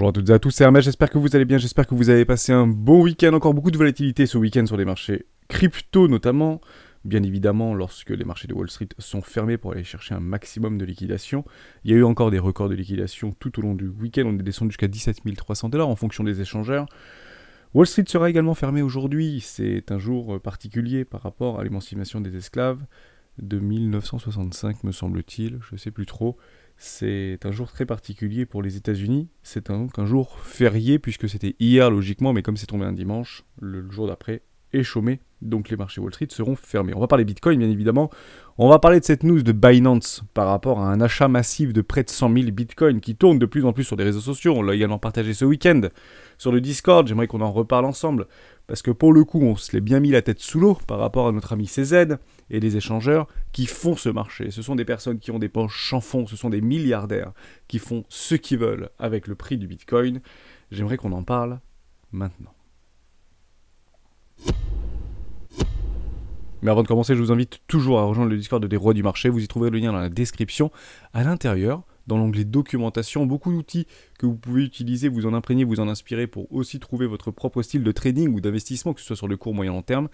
Bonjour à toutes et à tous, c'est Hermès, j'espère que vous allez bien, j'espère que vous avez passé un bon week-end, encore beaucoup de volatilité ce week-end sur les marchés crypto notamment, bien évidemment lorsque les marchés de Wall Street sont fermés pour aller chercher un maximum de liquidation. Il y a eu encore des records de liquidation tout au long du week-end, on est descendu jusqu'à 17 300 $ en fonction des échangeurs. Wall Street sera également fermé aujourd'hui, c'est un jour particulier par rapport à l'émancipation des esclaves de 1965 me semble-t-il, je ne sais plus trop. C'est un jour très particulier pour les États-Unis. C'est donc un jour férié puisque c'était hier logiquement, mais comme c'est tombé un dimanche, le jour d'après est chômé. Donc les marchés Wall Street seront fermés. On va parler Bitcoin bien évidemment. On va parler de cette news de Binance par rapport à un achat massif de près de 100 000 Bitcoin qui tourne de plus en plus sur les réseaux sociaux. On l'a également partagé ce week-end sur le Discord. J'aimerais qu'on en reparle ensemble parce que pour le coup on se l'est bien mis la tête sous l'eau par rapport à notre ami CZ et les échangeurs qui font ce marché. Ce sont des personnes qui ont des poches sans fond, ce sont des milliardaires qui font ce qu'ils veulent avec le prix du Bitcoin. J'aimerais qu'on en parle maintenant. Mais avant de commencer, je vous invite toujours à rejoindre le Discord des rois du marché. Vous y trouverez le lien dans la description. À l'intérieur, dans l'onglet documentation, beaucoup d'outils que vous pouvez utiliser, vous en imprégner, vous en inspirer pour aussi trouver votre propre style de trading ou d'investissement, que ce soit sur le court, moyen, long terme,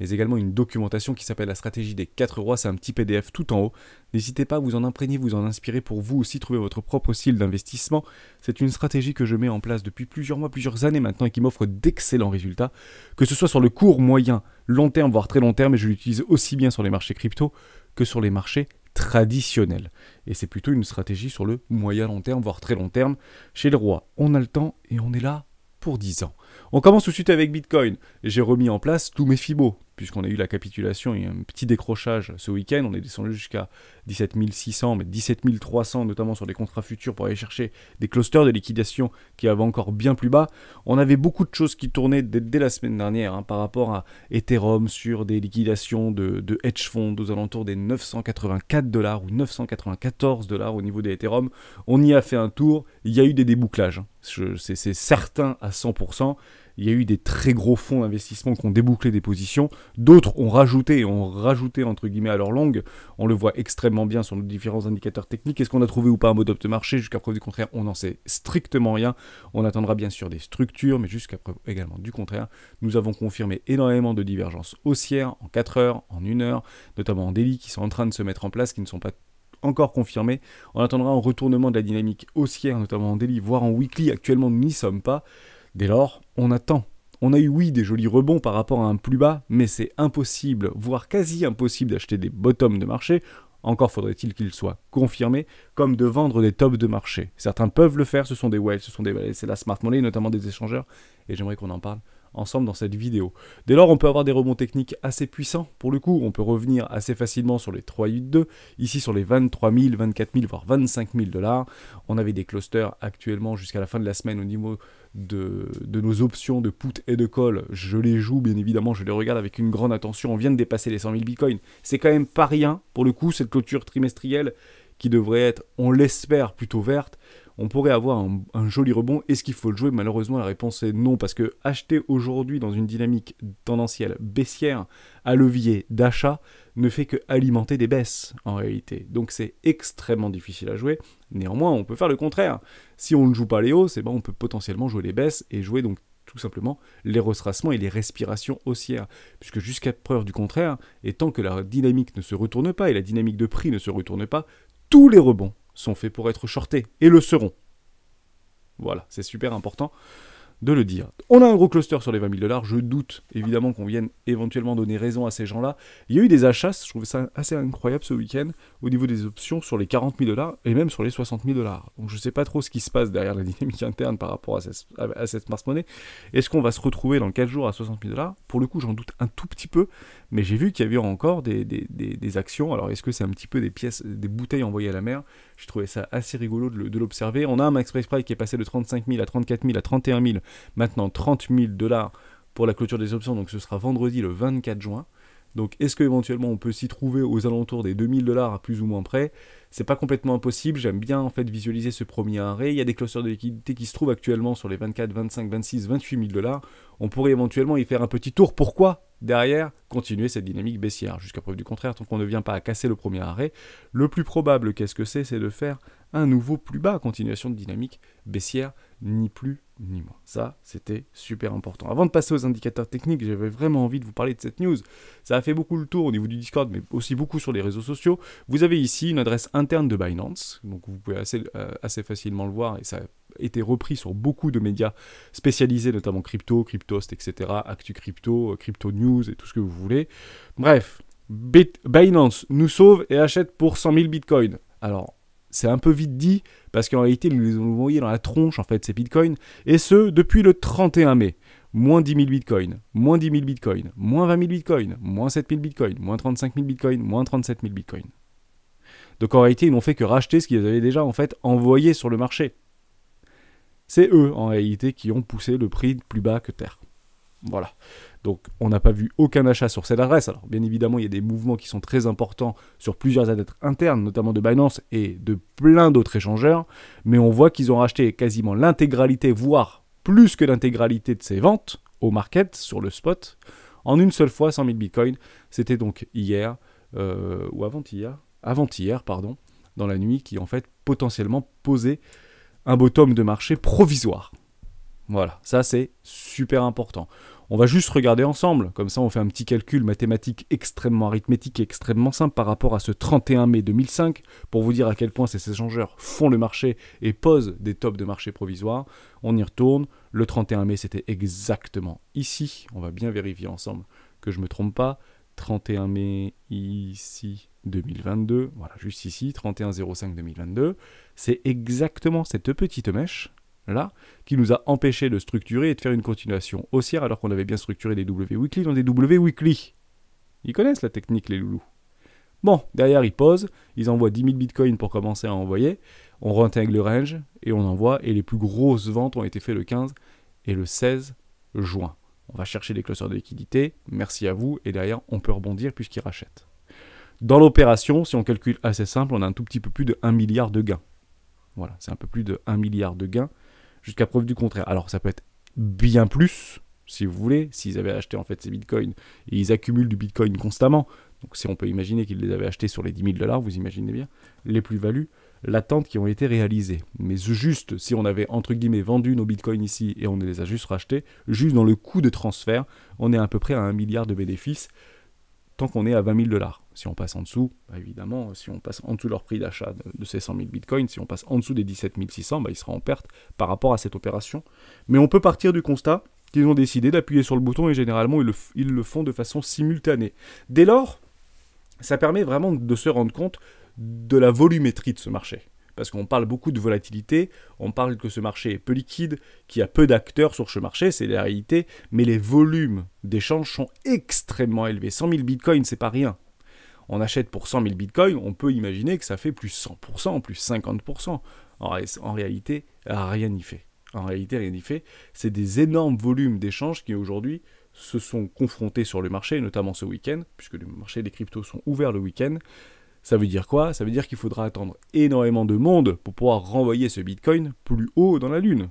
mais également une documentation qui s'appelle la stratégie des 4 rois. C'est un petit PDF tout en haut. N'hésitez pas à vous en imprégner, vous en inspirer pour vous aussi trouver votre propre style d'investissement. C'est une stratégie que je mets en place depuis plusieurs mois, plusieurs années maintenant et qui m'offre d'excellents résultats, que ce soit sur le court, moyen, long terme, voire très long terme, et je l'utilise aussi bien sur les marchés crypto que sur les marchés traditionnels. Et c'est plutôt une stratégie sur le moyen long terme, voire très long terme. Chez les rois, on a le temps et on est là pour 10 ans. On commence tout de suite avec Bitcoin. J'ai remis en place tous mes Fibos, puisqu'on a eu la capitulation et un petit décrochage ce week-end. On est descendu jusqu'à 17 600, mais 17 300, notamment sur des contrats futurs pour aller chercher des clusters de liquidation qui avaient encore bien plus bas. On avait beaucoup de choses qui tournaient dès la semaine dernière par rapport à Ethereum sur des liquidations de hedge funds aux alentours des 984 $ ou 994 $ au niveau des Ethereum. On y a fait un tour, il y a eu des débouclages. C'est certain à 100%. Il y a eu des très gros fonds d'investissement qui ont débouclé des positions. D'autres ont rajouté entre guillemets à leur longue. On le voit extrêmement bien sur nos différents indicateurs techniques. Est-ce qu'on a trouvé ou pas un mode de marché? Jusqu'à preuve du contraire, on n'en sait strictement rien. On attendra bien sûr des structures, mais jusqu'à preuve également du contraire, nous avons confirmé énormément de divergences haussières en 4 heures, en 1 heure, notamment en daily, qui sont en train de se mettre en place, qui ne sont pas encore confirmés. On attendra un retournement de la dynamique haussière, notamment en daily, voire en weekly. Actuellement, nous n'y sommes pas. Dès lors, on attend. On a eu, oui, des jolis rebonds par rapport à un plus bas, mais c'est impossible, voire quasi impossible d'acheter des bottoms de marché. Encore faudrait-il qu'ils soient confirmés, comme de vendre des tops de marché. Certains peuvent le faire, ce sont des whales, c'est la smart money, notamment des échangeurs, et j'aimerais qu'on en parle ensemble dans cette vidéo. Dès lors, on peut avoir des rebonds techniques assez puissants. Pour le coup, on peut revenir assez facilement sur les 382, ici sur les 23 000, 24 000, voire 25 000 $. On avait des clusters actuellement jusqu'à la fin de la semaine au niveau de nos options de put et de call. Je les joue, bien évidemment, je les regarde avec une grande attention. On vient de dépasser les 100 000 bitcoins. C'est quand même pas rien, pour le coup, cette clôture trimestrielle qui devrait être, on l'espère, plutôt verte. On pourrait avoir un joli rebond. Est-ce qu'il faut le jouer? Malheureusement, la réponse est non, parce que acheter aujourd'hui dans une dynamique tendancielle baissière à levier d'achat ne fait que alimenter des baisses en réalité. Donc c'est extrêmement difficile à jouer. Néanmoins, on peut faire le contraire. Si on ne joue pas les hausses, on peut potentiellement jouer les baisses et jouer donc tout simplement les retracements et les respirations haussières. Puisque jusqu'à preuve du contraire, et tant que la dynamique ne se retourne pas et la dynamique de prix ne se retourne pas, tous les rebonds sont faits pour être shortés, et le seront. Voilà, c'est super important de le dire. On a un gros cluster sur les 20 000 $, je doute évidemment qu'on vienne éventuellement donner raison à ces gens-là. Il y a eu des achats, je trouvais ça assez incroyable ce week-end, au niveau des options sur les 40 000 $, et même sur les 60 000 $. Donc je ne sais pas trop ce qui se passe derrière la dynamique interne par rapport à cette smart money. Est-ce qu'on va se retrouver dans 4 jours à 60 000 $? Pour le coup, j'en doute un tout petit peu, mais j'ai vu qu'il y avait encore des actions. Alors est-ce que c'est un petit peu des pièces, des bouteilles envoyées à la mer? J'ai trouvé ça assez rigolo de l'observer. On a un max price qui est passé de 35 000 à 34 000 à 31 000, maintenant 30 000 $ pour la clôture des options, donc ce sera vendredi le 24 juin. Donc est-ce qu'éventuellement on peut s'y trouver aux alentours des 2 000 $ à plus ou moins près? C'est pas complètement impossible, j'aime bien en fait visualiser ce premier arrêt. Il y a des clusters de liquidité qui se trouvent actuellement sur les 24, 25, 26, 28 000 $. On pourrait éventuellement y faire un petit tour. Pourquoi derrière continuer cette dynamique baissière? Jusqu'à preuve du contraire, tant qu'on ne vient pas à casser le premier arrêt, le plus probable, qu'est-ce que c'est de faire un nouveau plus bas, continuation de dynamique baissière ni plus ni moins. Ça, c'était super important. Avant de passer aux indicateurs techniques, j'avais vraiment envie de vous parler de cette news. Ça a fait beaucoup le tour au niveau du Discord, mais aussi beaucoup sur les réseaux sociaux. Vous avez ici une adresse interne de Binance, donc vous pouvez assez facilement le voir, et ça a été repris sur beaucoup de médias spécialisés, notamment crypto, Cryptost, etc., Actu Crypto, Crypto News et tout ce que vous voulez. Bref, Binance nous sauve et achète pour 100 000 bitcoins. Alors, c'est un peu vite dit, parce qu'en réalité, ils nous ont envoyé dans la tronche, en fait, ces bitcoins, et ce, depuis le 31 mai. Moins 10 000 bitcoins, moins 10 000 bitcoins, moins 20 000 bitcoins, moins 7 000 bitcoins, moins 35 000 bitcoins, moins 37 000 bitcoins. Donc en réalité, ils n'ont fait que racheter ce qu'ils avaient déjà, en fait, envoyé sur le marché. C'est eux, en réalité, qui ont poussé le prix plus bas que terre. Voilà. Donc, on n'a pas vu aucun achat sur cette adresse. Alors, bien évidemment, il y a des mouvements qui sont très importants sur plusieurs adresses internes, notamment de Binance et de plein d'autres échangeurs. Mais on voit qu'ils ont racheté quasiment l'intégralité, voire plus que l'intégralité de ces ventes au market, sur le spot, en une seule fois, 100 000 bitcoins. C'était donc hier, ou avant-hier, pardon, dans la nuit, qui en fait potentiellement posait un bottom de marché provisoire. Voilà, ça c'est super important. On va juste regarder ensemble, comme ça on fait un petit calcul mathématique extrêmement arithmétique et extrêmement simple par rapport à ce 31 mai 2005, pour vous dire à quel point ces échangeurs font le marché et posent des tops de marché provisoires. On y retourne, le 31 mai c'était exactement ici, on va bien vérifier ensemble que je ne me trompe pas, 31 mai ici 2022, voilà juste ici, 31-05-2022, c'est exactement cette petite mèche là, qui nous a empêché de structurer et de faire une continuation haussière alors qu'on avait bien structuré des W weekly dans des W weekly. Ils connaissent la technique, les loulous. Bon, derrière, ils posent, ils envoient 10 000 bitcoins pour commencer à envoyer, on réintègre le range et on envoie, et les plus grosses ventes ont été faites le 15 et le 16 juin. On va chercher des clusters de liquidité, merci à vous, et derrière, on peut rebondir puisqu'ils rachètent. Dans l'opération, si on calcule assez simple, on a un tout petit peu plus de 1 milliard de gains. Voilà, c'est un peu plus de 1 milliard de gains, jusqu'à preuve du contraire. Alors ça peut être bien plus, si vous voulez, s'ils avaient acheté en fait ces bitcoins, et ils accumulent du bitcoin constamment, donc si on peut imaginer qu'ils les avaient achetés sur les 10 000 $, vous imaginez bien, les plus-values latentes qui ont été réalisées. Mais juste, si on avait entre guillemets vendu nos bitcoins ici, et on les a juste rachetés, juste dans le coût de transfert, on est à peu près à 1 milliard de bénéfices, tant qu'on est à 20 000 $. Si on passe en dessous, bah évidemment, si on passe en dessous de leur prix d'achat de ces 100 000 bitcoins, si on passe en dessous des 17 600, bah il sera en perte par rapport à cette opération. Mais on peut partir du constat qu'ils ont décidé d'appuyer sur le bouton et généralement ils le font de façon simultanée. Dès lors, ça permet vraiment de se rendre compte de la volumétrie de ce marché. Parce qu'on parle beaucoup de volatilité, on parle que ce marché est peu liquide, qu'il y a peu d'acteurs sur ce marché, c'est la réalité, mais les volumes d'échanges sont extrêmement élevés. 100 000 bitcoins, c'est pas rien. On achète pour 100 000 bitcoins, on peut imaginer que ça fait plus 100%, plus 50%. En réalité, rien n'y fait. En réalité, rien n'y fait. C'est des énormes volumes d'échanges qui aujourd'hui se sont confrontés sur le marché, notamment ce week-end, puisque les marchés des cryptos sont ouverts le week-end. Ça veut dire quoi? Ça veut dire qu'il faudra attendre énormément de monde pour pouvoir renvoyer ce bitcoin plus haut dans la lune.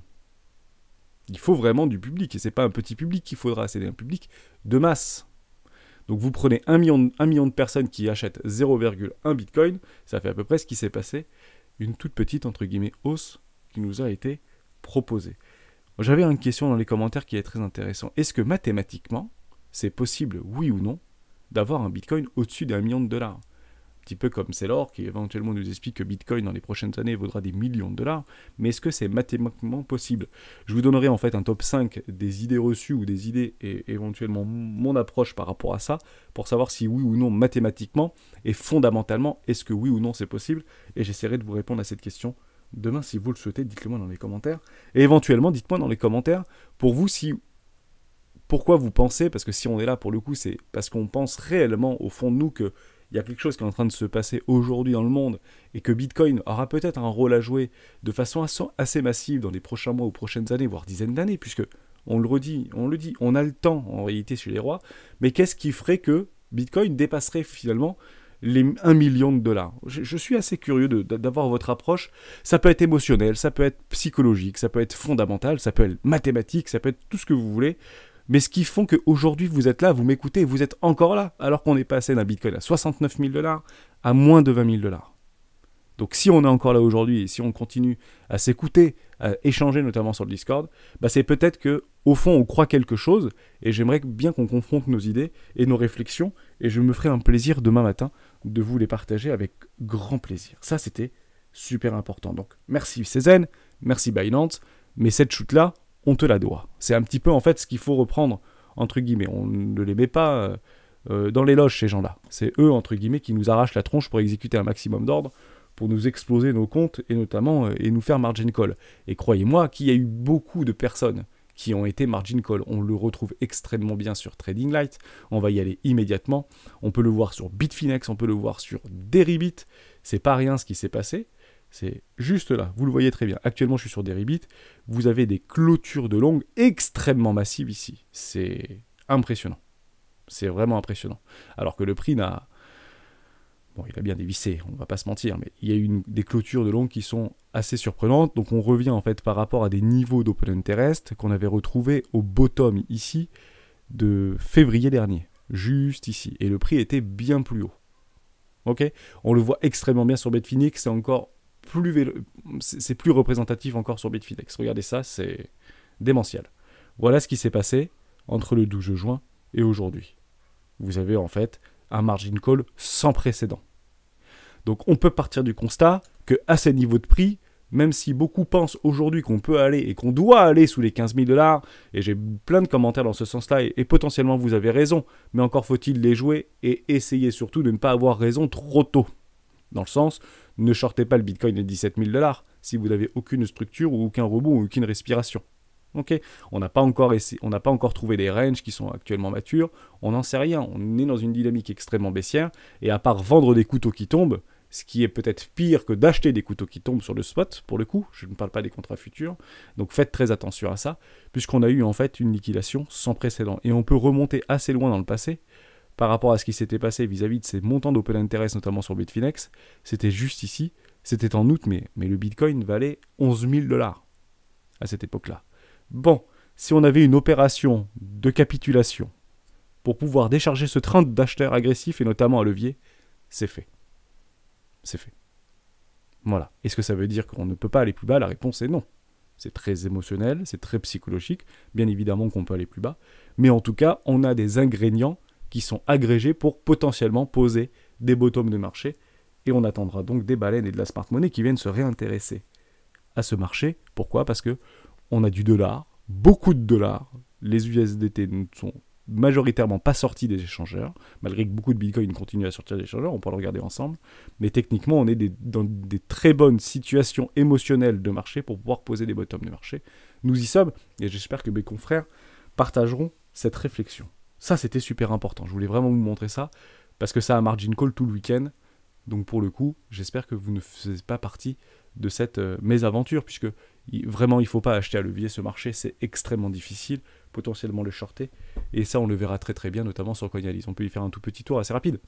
Il faut vraiment du public, et c'est pas un petit public qu'il faudra, c'est un public de masse. Donc vous prenez 1 million de personnes qui achètent 0,1 bitcoin, ça fait à peu près ce qui s'est passé, une toute petite, entre guillemets, hausse qui nous a été proposée. J'avais une question dans les commentaires qui est très intéressante. Est-ce que mathématiquement, c'est possible, oui ou non, d'avoir un bitcoin au-dessus d'1 million de $? Un petit peu comme Saylor qui éventuellement nous explique que Bitcoin dans les prochaines années vaudra des millions de $, mais est-ce que c'est mathématiquement possible? Je vous donnerai en fait un top 5 des idées reçues ou des idées et éventuellement mon approche par rapport à ça, pour savoir si oui ou non mathématiquement et fondamentalement, est-ce que oui ou non c'est possible, et j'essaierai de vous répondre à cette question demain si vous le souhaitez, dites-le moi dans les commentaires, et éventuellement dites-moi dans les commentaires pour vous pourquoi vous pensez, parce que si on est là pour le coup c'est parce qu'on pense réellement au fond de nous que il y a quelque chose qui est en train de se passer aujourd'hui dans le monde et que Bitcoin aura peut-être un rôle à jouer de façon assez massive dans les prochains mois ou prochaines années, voire dizaines d'années, puisque on le dit, on a le temps en réalité chez les rois, mais qu'est-ce qui ferait que Bitcoin dépasserait finalement les 1 million de $? Je suis assez curieux d'avoir votre approche. Ça peut être émotionnel, ça peut être psychologique, ça peut être fondamental, ça peut être mathématique, ça peut être tout ce que vous voulez. Mais ce qui font qu'aujourd'hui vous êtes là, vous m'écoutez, et vous êtes encore là, alors qu'on est passé d'un bitcoin à 69 000 $ à moins de 20 000 $. Donc si on est encore là aujourd'hui et si on continue à s'écouter, à échanger notamment sur le Discord, bah c'est peut-être que au fond on croit quelque chose et j'aimerais bien qu'on confronte nos idées et nos réflexions et je me ferai un plaisir demain matin de vous les partager avec grand plaisir. Ça c'était super important. Donc merci Cézanne, merci Binance, mais cette chute-là, on te la doit. C'est un petit peu en fait ce qu'il faut reprendre entre guillemets. On ne les met pas dans les loges ces gens-là. C'est eux entre guillemets qui nous arrachent la tronche pour exécuter un maximum d'ordre, pour nous exploser nos comptes et notamment et nous faire margin call. Et croyez-moi qu'il y a eu beaucoup de personnes qui ont été margin call. On le retrouve extrêmement bien sur Trading Light. On va y aller immédiatement. On peut le voir sur Bitfinex, on peut le voir sur Deribit. C'est pas rien ce qui s'est passé. C'est juste là. Vous le voyez très bien. Actuellement, je suis sur Deribit. Vous avez des clôtures de longue extrêmement massives ici. C'est impressionnant. C'est vraiment impressionnant. Alors que le prix n'a... Bon, il a bien dévissé, on ne va pas se mentir, mais il y a eu des clôtures de longue qui sont assez surprenantes. Donc on revient en fait par rapport à des niveaux d'open interest qu'on avait retrouvés au bottom ici de février dernier, juste ici. Et le prix était bien plus haut. Ok, on le voit extrêmement bien sur Bitfinex, c'est encore c'est plus représentatif encore sur Bitfinex. Regardez ça, c'est démentiel. Voilà ce qui s'est passé entre le 12 juin et aujourd'hui. Vous avez en fait un margin call sans précédent. Donc on peut partir du constat qu'à ces niveaux de prix, même si beaucoup pensent aujourd'hui qu'on peut aller et qu'on doit aller sous les 15 000 $, et j'ai plein de commentaires dans ce sens-là, et potentiellement vous avez raison, mais encore faut-il les jouer et essayer surtout de ne pas avoir raison trop tôt. Dans le sens, ne shortez pas le Bitcoin de 17 000 $ si vous n'avez aucune structure ou aucun rebond ou aucune respiration. Okay, on n'a pas encore trouvé des ranges qui sont actuellement matures, on n'en sait rien, on est dans une dynamique extrêmement baissière, et à part vendre des couteaux qui tombent, ce qui est peut-être pire que d'acheter des couteaux qui tombent sur le spot, pour le coup, je ne parle pas des contrats futurs, donc faites très attention à ça, puisqu'on a eu en fait une liquidation sans précédent, et on peut remonter assez loin dans le passé, par rapport à ce qui s'était passé vis-à-vis de ces montants d'open interest, notamment sur Bitfinex, c'était juste ici, c'était en août, mais le Bitcoin valait 11 000 $ à cette époque-là. Bon, si on avait une opération de capitulation pour pouvoir décharger ce train d'acheteurs agressifs et notamment à levier, c'est fait. C'est fait. Voilà. Est-ce que ça veut dire qu'on ne peut pas aller plus bas? La réponse est non. C'est très émotionnel, c'est très psychologique. Bien évidemment qu'on peut aller plus bas. Mais en tout cas, on a des ingrédients qui sont agrégés pour potentiellement poser des bottoms de marché. Et on attendra donc des baleines et de la smart money qui viennent se réintéresser à ce marché. Pourquoi? Parce que on a du dollar, beaucoup de dollars. Les USDT ne sont majoritairement pas sortis des échangeurs, malgré que beaucoup de Bitcoin continuent à sortir des échangeurs, on pourra le regarder ensemble. Mais techniquement, on est dans des très bonnes situations émotionnelles de marché pour pouvoir poser des bottoms de marché. Nous y sommes, et j'espère que mes confrères partageront cette réflexion. Ça, c'était super important. Je voulais vraiment vous montrer ça, parce que ça a margin call tout le week-end. Donc pour le coup, j'espère que vous ne faites pas partie de cette mésaventure, puisque vraiment il ne faut pas acheter à levier ce marché, c'est extrêmement difficile, potentiellement le shorter, et ça on le verra très très bien, notamment sur Coinalyse. On peut y faire un tout petit tour assez rapide.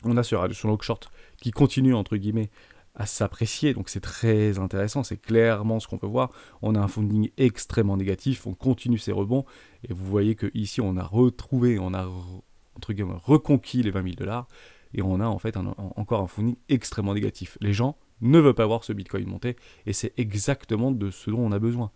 On a ce long short qui continue entre guillemets à s'apprécier, donc c'est très intéressant, c'est clairement ce qu'on peut voir. On a un funding extrêmement négatif, on continue ses rebonds, et vous voyez que ici on a retrouvé, on a entre guillemets reconquis les 20 000 $, et on a en fait encore un funding extrêmement négatif. Les gens ne veulent pas voir ce Bitcoin monter, et c'est exactement de ce dont on a besoin.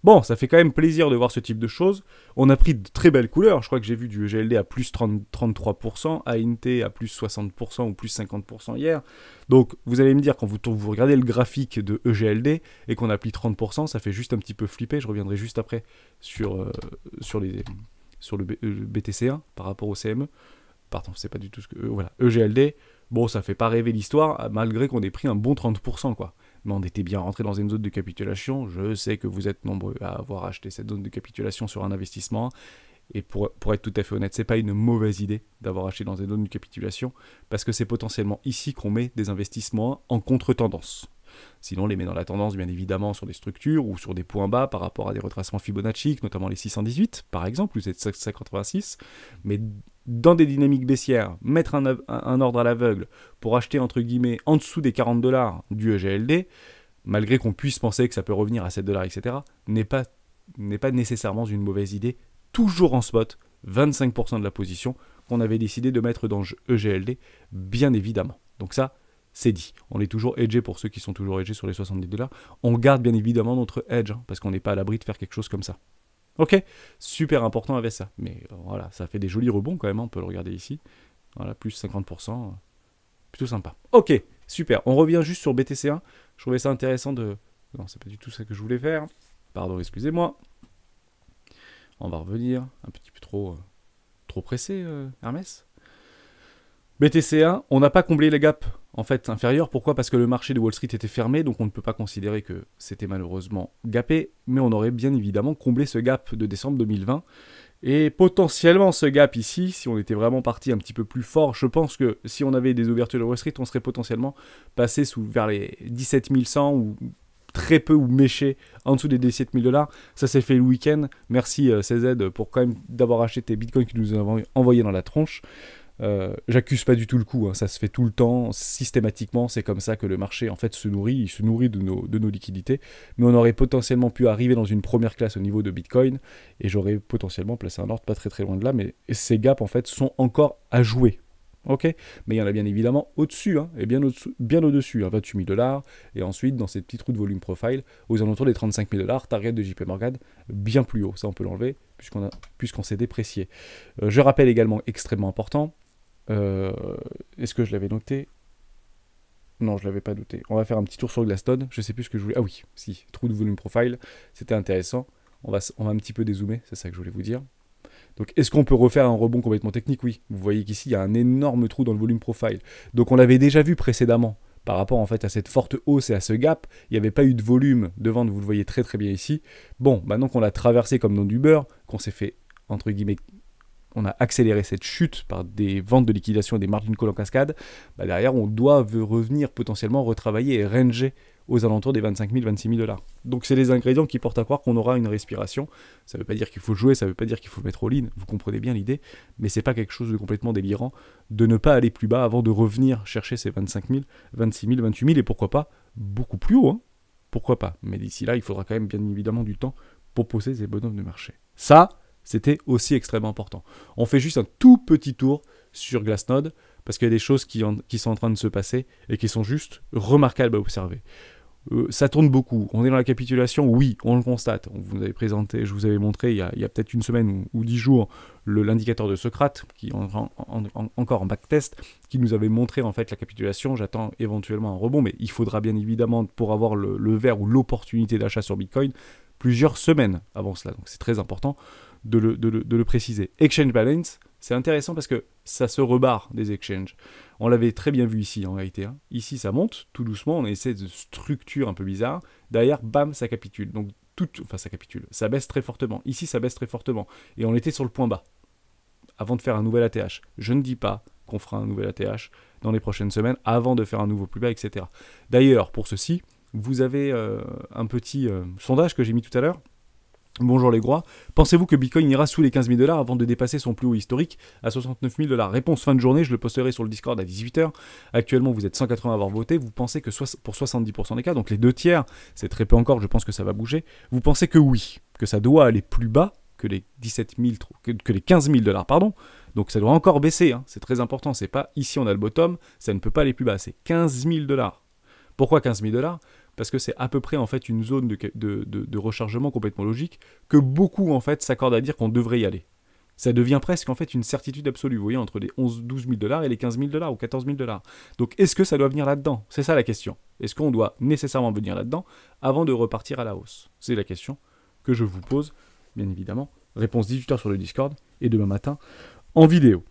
Bon, ça fait quand même plaisir de voir ce type de choses. On a pris de très belles couleurs. Je crois que j'ai vu du EGLD à plus 33%, ANT à plus 60% ou plus 50% hier. Donc, vous allez me dire, quand vous regardez le graphique de EGLD et qu'on a pris 30%, ça fait juste un petit peu flipper. Je reviendrai juste après sur le BTC1 par rapport au CME. Pardon, c'est pas du tout ce que... voilà, EGLD, bon, ça fait pas rêver l'histoire, malgré qu'on ait pris un bon 30%, quoi. Mais on était bien rentré dans une zone de capitulation. Je sais que vous êtes nombreux à avoir acheté cette zone de capitulation sur un investissement. Et pour être tout à fait honnête, c'est pas une mauvaise idée d'avoir acheté dans une zone de capitulation, parce que c'est potentiellement ici qu'on met des investissements en contre-tendance. Sinon, on les met dans la tendance, bien évidemment, sur des structures ou sur des points bas par rapport à des retracements Fibonacci, notamment les 618, par exemple, ou les 786. Mais dans des dynamiques baissières, mettre un ordre à l'aveugle pour acheter, entre guillemets, en dessous des 40 $ du EGLD, malgré qu'on puisse penser que ça peut revenir à 7 $, etc., n'est pas nécessairement une mauvaise idée. Toujours en spot, 25% de la position qu'on avait décidé de mettre dans EGLD, bien évidemment. Donc ça, c'est dit. On est toujours hedgé pour ceux qui sont toujours hedgés sur les 70 $. On garde bien évidemment notre hedge, hein, parce qu'on n'est pas à l'abri de faire quelque chose comme ça. Ok, super important avec ça. Mais voilà, ça fait des jolis rebonds quand même, hein, on peut le regarder ici. Voilà, plus 50%, plutôt sympa. Ok, super. On revient juste sur BTC1. Je trouvais ça intéressant de... Non, c'est pas du tout ça que je voulais faire. Pardon, excusez-moi. On va revenir. Un petit peu trop pressé, Hermès. BTC1, on n'a pas comblé les gaps en fait inférieurs. Pourquoi? Parce que le marché de Wall Street était fermé, donc on ne peut pas considérer que c'était malheureusement gapé, mais on aurait bien évidemment comblé ce gap de décembre 2020. Et potentiellement ce gap ici, si on était vraiment parti un petit peu plus fort, je pense que si on avait des ouvertures de Wall Street, on serait potentiellement passé vers les 17 100 ou très peu ou méché en dessous des 17 000 $. Ça s'est fait le week-end. Merci CZ pour quand même d'avoir acheté tes bitcoins que nous avons envoyés dans la tronche. J'accuse pas du tout le coup, hein, ça se fait tout le temps, systématiquement, c'est comme ça que le marché en fait se nourrit, il se nourrit de nos liquidités, mais on aurait potentiellement pu arriver dans une première classe au niveau de Bitcoin, et j'aurais potentiellement placé un ordre pas très très loin de là, mais ces gaps en fait sont encore à jouer. Ok, mais il y en a bien évidemment au-dessus, hein, et bien au-dessus, hein, 28 000 $, et ensuite dans cette petite roue de volume profile, aux alentours des 35 000 $, target de JP Morgan, bien plus haut, ça on peut l'enlever, puisqu'on s'est déprécié. Je rappelle également, extrêmement important, est-ce que je l'avais noté? Non, je ne l'avais pas noté. On va faire un petit tour sur Glassnode. Je ne sais plus ce que je voulais. Ah oui, si, trou de volume profile. C'était intéressant. On va un petit peu dézoomer, c'est ça que je voulais vous dire. Donc, est-ce qu'on peut refaire un rebond complètement technique? Oui. Vous voyez qu'ici, il y a un énorme trou dans le volume profile. Donc, on l'avait déjà vu précédemment. Par rapport en fait à cette forte hausse et à ce gap, il n'y avait pas eu de volume de vente, vous le voyez très très bien ici. Bon, maintenant qu'on l'a traversé comme dans du beurre, qu'on s'est fait, entre guillemets, on a accéléré cette chute par des ventes de liquidation et des margin call en cascade, bah derrière on doit revenir potentiellement retravailler et ranger aux alentours des 25 000, 26 000 $. Donc c'est les ingrédients qui portent à croire qu'on aura une respiration. Ça ne veut pas dire qu'il faut jouer, ça ne veut pas dire qu'il faut mettre all-in, vous comprenez bien l'idée, mais c'est pas quelque chose de complètement délirant de ne pas aller plus bas avant de revenir chercher ces 25 000, 26 000, 28 000 et pourquoi pas beaucoup plus haut, hein. Pourquoi pas, mais d'ici là il faudra quand même bien évidemment du temps pour poser ces bonhommes de marché. Ça, c'était aussi extrêmement important. On fait juste un tout petit tour sur Glassnode, parce qu'il y a des choses qui sont en train de se passer et qui sont juste remarquables à observer. Ça tourne beaucoup. On est dans la capitulation, oui, on le constate. On vous avait présenté, je vous avais montré il y a peut-être une semaine ou 10 jours l'indicateur de Socrate, qui est encore en backtest, qui nous avait montré en fait la capitulation. J'attends éventuellement un rebond, mais il faudra bien évidemment, pour avoir le vert ou l'opportunité d'achat sur Bitcoin, plusieurs semaines avant cela. Donc c'est très important de le préciser. Exchange Balance, c'est intéressant parce que ça se rebarre des exchanges. On l'avait très bien vu ici en réalité. Hein. Ici ça monte tout doucement, on essaie de structure un peu bizarre. Derrière, bam, ça capitule. Donc ça capitule, ça baisse très fortement. Ici ça baisse très fortement. Et on était sur le point bas avant de faire un nouvel ATH. Je ne dis pas qu'on fera un nouvel ATH dans les prochaines semaines avant de faire un nouveau plus bas, etc. D'ailleurs, pour ceci, vous avez un petit sondage que j'ai mis tout à l'heure. Bonjour les gros. Pensez-vous que Bitcoin ira sous les 15 000 $ avant de dépasser son plus haut historique à 69 000 $? Réponse fin de journée, je le posterai sur le Discord à 18h. Actuellement, vous êtes 180 à avoir voté. Vous pensez que pour 70% des cas, donc les 2 tiers, c'est très peu encore, je pense que ça va bouger. Vous pensez que oui, que ça doit aller plus bas que les 17 000, que les 15 000 $, pardon. Donc ça doit encore baisser, hein. C'est très important. C'est pas ici on a le bottom, ça ne peut pas aller plus bas. C'est 15 000 $. Pourquoi 15 000 $? Parce que c'est à peu près en fait une zone de rechargement complètement logique que beaucoup en fait s'accordent à dire qu'on devrait y aller. Ça devient presque en fait une certitude absolue, vous voyez, entre les 12 000 $ et les 15 000 $ ou 14 000 $. Donc est-ce que ça doit venir là-dedans? C'est ça la question. Est-ce qu'on doit nécessairement venir là-dedans avant de repartir à la hausse? C'est la question que je vous pose, bien évidemment. Réponse 18h sur le Discord et demain matin en vidéo.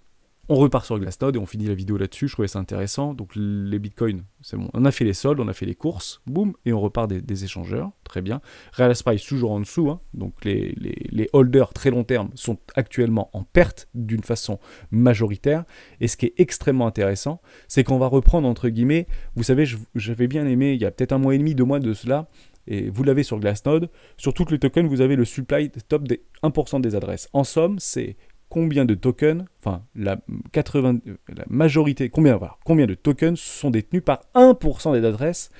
On repart sur Glassnode et on finit la vidéo là-dessus, je trouvais ça intéressant. Donc les bitcoins, c'est bon, on a fait les soldes, on a fait les courses, boum, et on repart des échangeurs, très bien. Real Price toujours en dessous, hein, donc les holders très long terme sont actuellement en perte d'une façon majoritaire. Et ce qui est extrêmement intéressant, c'est qu'on va reprendre entre guillemets, vous savez, j'avais bien aimé, il y a peut-être 1 mois et demi, 2 mois de cela, et vous l'avez sur Glassnode, sur toutes les tokens, vous avez le supply top des 1% des adresses. En somme, c'est combien de tokens, enfin la majorité, combien de tokens sont détenus par 1% des adresses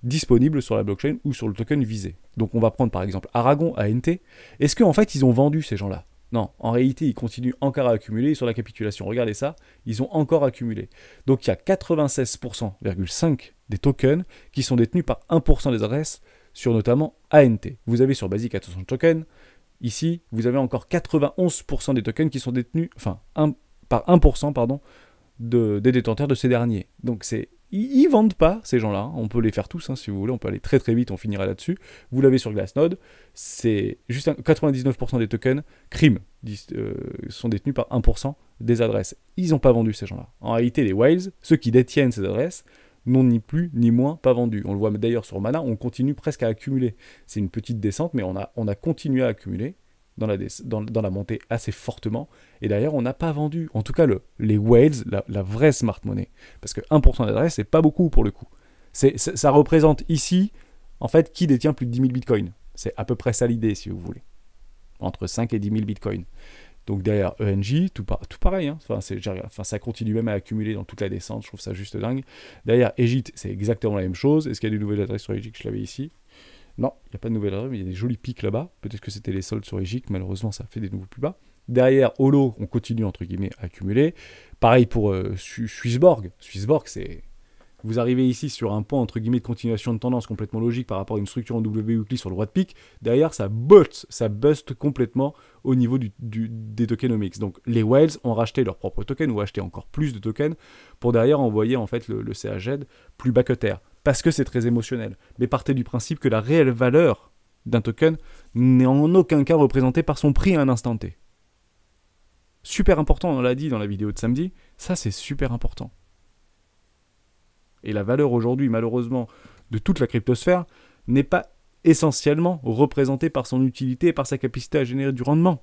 disponibles sur la blockchain ou sur le token visé. Donc on va prendre par exemple Aragon, ANT. Est-ce qu'en fait ils ont vendu ces gens-là? Non, en réalité, ils continuent encore à accumuler sur la capitulation. Regardez ça, ils ont encore accumulé. Donc il y a 96,5% des tokens qui sont détenus par 1% des adresses sur notamment ANT. Vous avez sur Basic Attention Token, ici, vous avez encore 91% des tokens qui sont détenus, par 1%, pardon, des détenteurs de ces derniers. Donc ils vendent pas, ces gens-là. On peut les faire tous, si vous voulez. On peut aller très très vite, on finira là-dessus. Vous l'avez sur Glassnode. C'est juste 99% des tokens CRIM sont détenus par 1% des adresses. Ils n'ont pas vendu, ces gens-là. En réalité, les whales, ceux qui détiennent ces adresses, n'ont ni plus ni moins pas vendu. On le voit d'ailleurs sur Mana, on continue presque à accumuler. C'est une petite descente, mais on a continué à accumuler dans la montée assez fortement, et d'ailleurs on n'a pas vendu, en tout cas les whales, la vraie smart money, parce que 1% d'adresse c'est pas beaucoup pour le coup. Ça représente ici, en fait, qui détient plus de 10 000 bitcoins. C'est à peu près ça l'idée, si vous voulez. Entre 5 et 10 000 bitcoins. Donc derrière ENJ, tout pareil, ça continue même à accumuler dans toute la descente, je trouve ça juste dingue. Derrière Egypt, c'est exactement la même chose. Est-ce qu'il y a des nouvelles adresses sur Egypt? Je l'avais ici. Non, il n'y a pas de nouvelle adresse, mais il y a des jolis pics là-bas. Peut-être que c'était les soldes sur Egypt, malheureusement ça fait des nouveaux plus bas. Derrière Holo, on continue entre guillemets à accumuler. Pareil pour Swissborg. Swissborg, c'est... Vous arrivez ici sur un point entre guillemets de continuation de tendance complètement logique par rapport à une structure en W weekly sur le droit de pic. Derrière, ça buste complètement au niveau des tokenomics. Donc les whales ont racheté leurs propres tokens ou acheté encore plus de tokens pour derrière envoyer en fait le CAZ plus bas que terre. Parce que c'est très émotionnel. Mais partez du principe que la réelle valeur d'un token n'est en aucun cas représentée par son prix à un instant T. Super important, on l'a dit dans la vidéo de samedi, ça c'est super important. Et la valeur aujourd'hui, malheureusement, de toute la cryptosphère n'est pas essentiellement représentée par son utilité et par sa capacité à générer du rendement.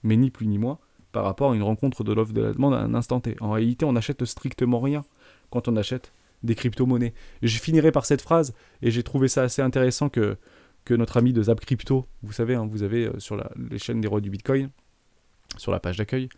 Mais ni plus ni moins par rapport à une rencontre de l'offre et de la demande à un instant T. En réalité, on n'achète strictement rien quand on achète des crypto-monnaies. Je finirai par cette phrase, et j'ai trouvé ça assez intéressant que notre ami de Zap Crypto, vous savez, vous avez sur les chaînes des rois du Bitcoin, sur la page d'accueil,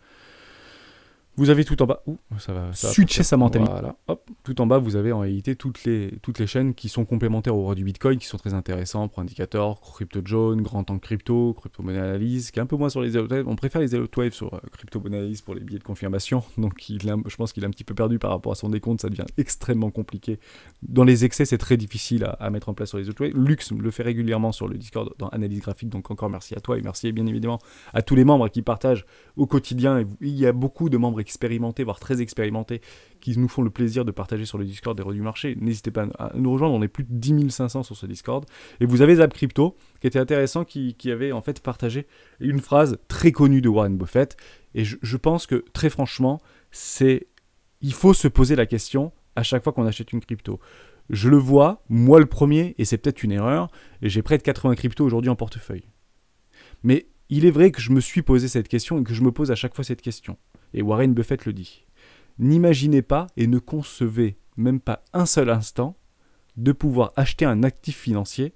vous avez tout en bas, ça va switcher sa mentalité. Voilà, hop, tout en bas, vous avez en réalité toutes les chaînes qui sont complémentaires au roi du Bitcoin, qui sont très intéressants, pour indicateur, CryptoJohn, Grand Tank Crypto, Crypto-monnaie analyse, qui est un peu moins sur les Zero Wave. On préfère les Zero Wave sur Crypto-monnaie analyse pour les billets de confirmation, donc je pense qu'il est un petit peu perdu par rapport à son décompte, ça devient extrêmement compliqué. Dans les excès, c'est très difficile à mettre en place sur les Zero Wave. Lux le fait régulièrement sur le Discord dans Analyse Graphique, donc encore merci à toi, et merci bien évidemment à tous les membres qui partagent au quotidien. Il y a beaucoup de membres expérimentés, voire très expérimentés, qui nous font le plaisir de partager sur le Discord des rois du marché. N'hésitez pas à nous rejoindre, on est plus de 10 500 sur ce Discord. Et vous avez Zap Crypto, qui était intéressant, qui avait en fait partagé une phrase très connue de Warren Buffett. Et je pense que, très franchement, il faut se poser la question à chaque fois qu'on achète une crypto. Je le vois, moi le premier, et c'est peut-être une erreur, et j'ai près de 80 cryptos aujourd'hui en portefeuille. Mais il est vrai que je me suis posé cette question et que je me pose à chaque fois cette question. Et Warren Buffett le dit. N'imaginez pas et ne concevez même pas un seul instant de pouvoir acheter un actif financier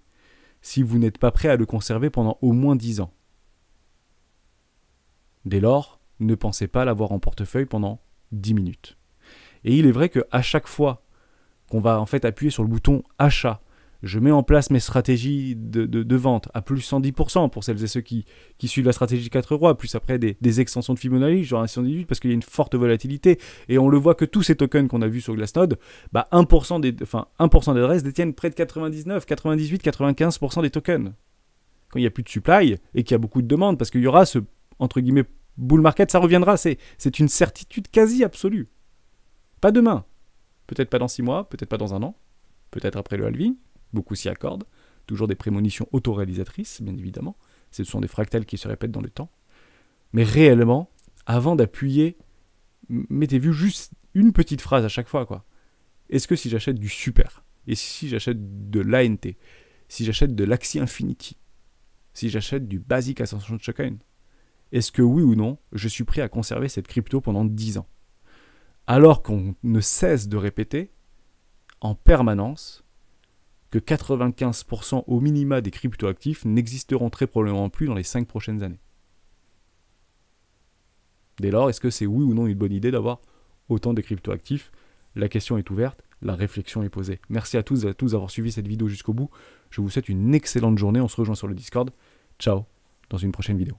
si vous n'êtes pas prêt à le conserver pendant au moins 10 ans. Dès lors, ne pensez pas l'avoir en portefeuille pendant 10 minutes. Et il est vrai qu'à chaque fois qu'on va en fait appuyer sur le bouton achat, je mets en place mes stratégies de vente à plus 110% pour celles et ceux qui suivent la stratégie 4 rois, plus après des extensions de Fibonacci, genre un 118, parce qu'il y a une forte volatilité. Et on le voit que tous ces tokens qu'on a vus sur Glassnode, 1% des adresses détiennent près de 99, 98, 95% des tokens. Quand il n'y a plus de supply et qu'il y a beaucoup de demandes, parce qu'il y aura ce, entre guillemets, bull market, ça reviendra, c'est une certitude quasi absolue. Pas demain, peut-être pas dans 6 mois, peut-être pas dans 1 an, peut-être après le halving. Beaucoup s'y accordent, toujours des prémonitions autoréalisatrices, bien évidemment. Ce sont des fractales qui se répètent dans le temps. Mais réellement, avant d'appuyer, mettez-vous juste une petite phrase à chaque fois, quoi. Est-ce que si j'achète du super, et si j'achète de l'ANT, si j'achète de l'Axie Infinity, si j'achète du Basic Attention Token, est-ce que oui ou non, je suis prêt à conserver cette crypto pendant 10 ans? Alors qu'on ne cesse de répéter en permanence que 95% au minima des cryptoactifs n'existeront très probablement plus dans les 5 prochaines années. Dès lors, est-ce que c'est oui ou non une bonne idée d'avoir autant de cryptoactifs? La question est ouverte, la réflexion est posée. Merci à tous d'avoir suivi cette vidéo jusqu'au bout. Je vous souhaite une excellente journée, on se rejoint sur le Discord. Ciao. dans une prochaine vidéo.